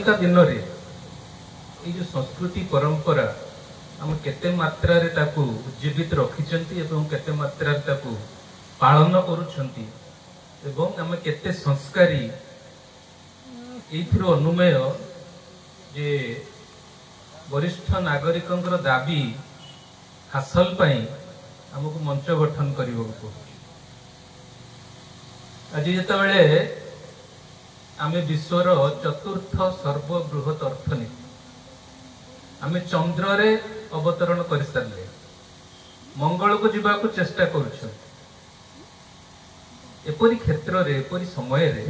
आजिका दिन रे ये जो संस्कृति परंपरा आम केते मात्रा रे ताकू जीवित रखिचंती एवं केते मात्रा रे ताकू पालन करूछंती एवं आम केते संस्कारी एथिरो अनुमेय जे वरिष्ठ नागरिकंकर दाबी हासिल पई हमको मंच गठन करने को आज जिते आम विश्वर चतुर्थ सर्वबृहत अर्थनीति आम चंद्र रे अवतरण कर सारे मंगल को जीवा को चेष्टा करुछन एपरी क्षेत्र रे एपरी समय रे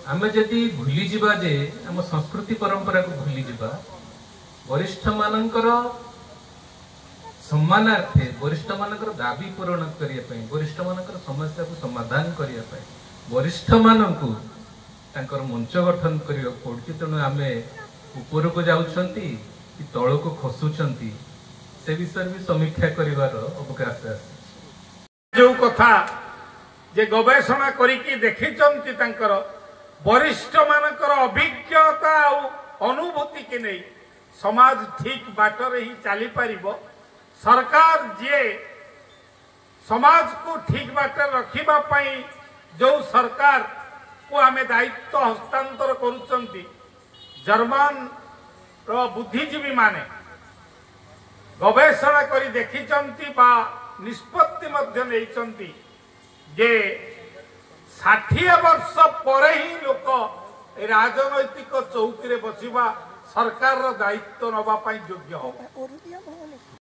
आम जदि भूली जिबा जे आम संस्कृति परंपरा को भूली जिबा वरिष्ठ मानकर सम्मानार्थे वरिष्ठ मानकर दाबी पूरण करने वरिष्ठ मानकर समस्या को समाधान करने वरिष्ठ मानकु तांकर मंच गठन करने पड़ुछि। तेणु आम ऊपर को जाउछंती कि तल को खसुछंती से विषय भी समीक्षा करिवार अवकाश आसे जो कथा जे गवेषणा करिकि देखिचंती तांकर वरिष्ठ मानकर अभिज्ञता और अनुभूति के नहीं समाज ठीक बाटर ही चली पारिबो। सरकार जे समाज को ठीक बाटे रखिबा पई जो सरकार को आमे दायित्व हस्तांतर करूचंती जर्मन रो बुद्धिजीवी माने गवेषणा करी देखिचंती बा निष्पत्ति मध्य नेइचंती जे 60 वर्ष पर ही लोक राजनैतिक चौकी रे बसिबा सरकार रो दायित्व नबा पई योग्य हो।